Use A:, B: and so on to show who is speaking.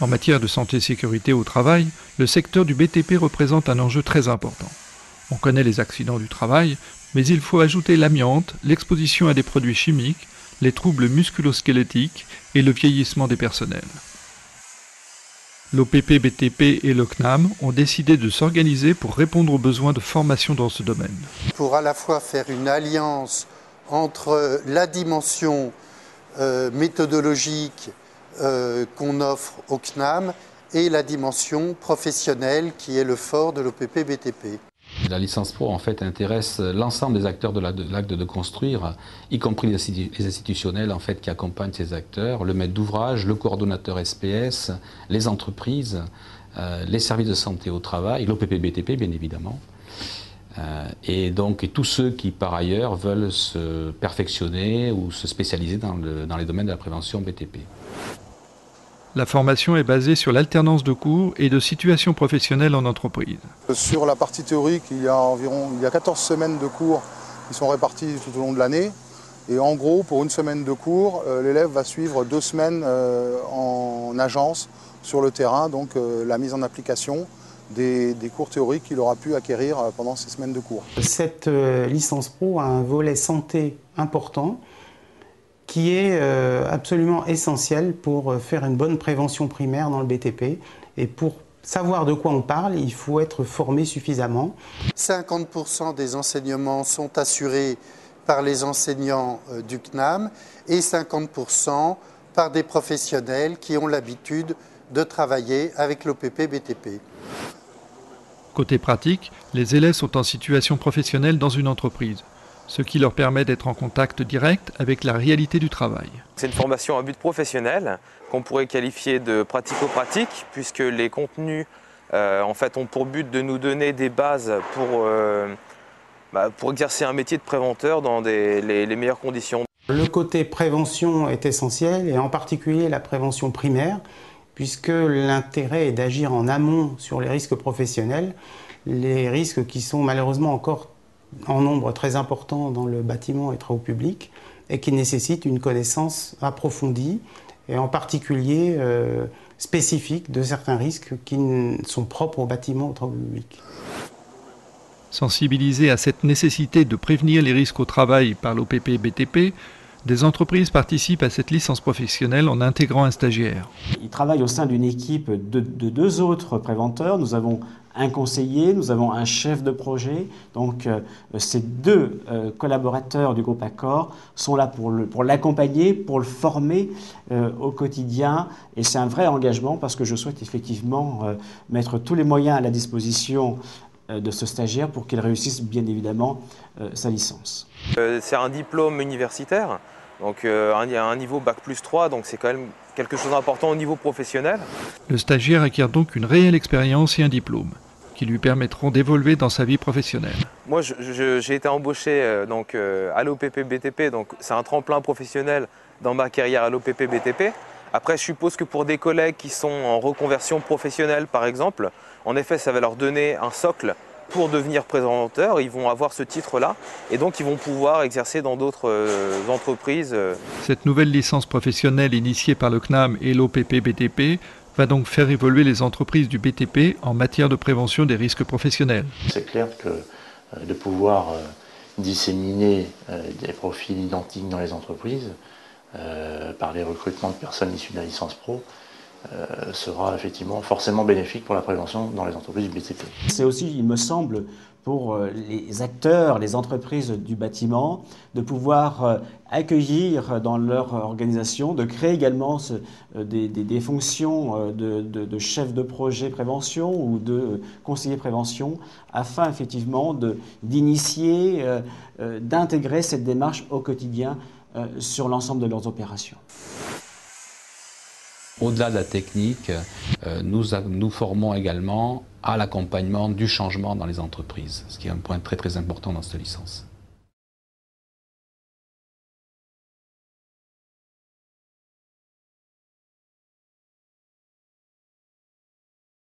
A: En matière de santé et sécurité au travail, le secteur du BTP représente un enjeu très important. On connaît les accidents du travail, mais il faut ajouter l'amiante, l'exposition à des produits chimiques, les troubles musculo-squelettiques et le vieillissement des personnels. L'OPP-BTP et le CNAM ont décidé de s'organiser pour répondre aux besoins de formation dans ce domaine.
B: Pour à la fois faire une alliance entre la dimension méthodologique qu'on offre au CNAM et la dimension professionnelle qui est le fort de l'OPP-BTP.
C: La licence pro en fait intéresse l'ensemble des acteurs de l'acte de construire, y compris les institutionnels en fait qui accompagnent ces acteurs, le maître d'ouvrage, le coordonnateur SPS, les entreprises, les services de santé au travail, l'OPP-BTP bien évidemment, et donc tous ceux qui par ailleurs veulent se perfectionner ou se spécialiser dans les domaines de la prévention BTP.
A: La formation est basée sur l'alternance de cours et de situations professionnelles en entreprise.
D: Sur la partie théorique, il y a 14 semaines de cours qui sont répartis tout au long de l'année. Et en gros, pour une semaine de cours, l'élève va suivre 2 semaines en agence sur le terrain, donc la mise en application des cours théoriques qu'il aura pu acquérir pendant ces semaines de cours.
E: Cette licence pro a un volet santé important qui est absolument essentiel pour faire une bonne prévention primaire dans le BTP. Et pour savoir de quoi on parle, il faut être formé suffisamment.
B: 50% des enseignements sont assurés par les enseignants du CNAM et 50% par des professionnels qui ont l'habitude de travailler avec l'OPP-BTP.
A: Côté pratique, les élèves sont en situation professionnelle dans une entreprise, ce qui leur permet d'être en contact direct avec la réalité du travail.
F: C'est une formation à but professionnel qu'on pourrait qualifier de pratico-pratique puisque les contenus en fait, ont pour but de nous donner des bases pour exercer un métier de préventeur dans les meilleures conditions.
E: Le côté prévention est essentiel et en particulier la prévention primaire puisque l'intérêt est d'agir en amont sur les risques professionnels, les risques qui sont malheureusement encore en nombre très important dans le bâtiment et travaux publics et qui nécessitent une connaissance approfondie et en particulier spécifique de certains risques qui sont propres au bâtiment et aux travaux publics.
A: Sensibilisés à cette nécessité de prévenir les risques au travail par l'OPP-BTP, des entreprises participent à cette licence professionnelle en intégrant un stagiaire.
G: Il travaille au sein d'une équipe de 2 autres préventeurs. Nous avons un conseiller, nous avons un chef de projet. Donc ces 2 collaborateurs du groupe Accor sont là pour l'accompagner, pour le former au quotidien. Et c'est un vrai engagement parce que je souhaite effectivement mettre tous les moyens à la disposition de ce stagiaire pour qu'il réussisse bien évidemment sa licence.
F: C'est un diplôme universitaire, donc un niveau Bac+3, donc c'est quand même quelque chose d'important au niveau professionnel.
A: Le stagiaire acquiert donc une réelle expérience et un diplôme qui lui permettront d'évoluer dans sa vie professionnelle.
F: Moi, j'ai été embauché à l'OPP-BTP, donc c'est un tremplin professionnel dans ma carrière à l'OPP-BTP. Après, je suppose que pour des collègues qui sont en reconversion professionnelle, par exemple, en effet, ça va leur donner un socle pour devenir préventeur. Ils vont avoir ce titre-là et donc ils vont pouvoir exercer dans d'autres entreprises.
A: Cette nouvelle licence professionnelle initiée par le CNAM et l'OPP-BTP va donc faire évoluer les entreprises du BTP en matière de prévention des risques professionnels.
H: C'est clair que de pouvoir disséminer des profils identiques dans les entreprises par les recrutements de personnes issues de la licence pro sera effectivement forcément bénéfique pour la prévention dans les entreprises du BTP.
G: C'est aussi, il me semble, pour les acteurs, les entreprises du bâtiment, de pouvoir accueillir dans leur organisation, de créer également des fonctions de chef de projet prévention ou de conseiller prévention, afin effectivement d'initier, d'intégrer cette démarche au quotidien sur l'ensemble de leurs opérations.
C: Au-delà de la technique, nous formons également à l'accompagnement du changement dans les entreprises, ce qui est un point très très important dans cette licence.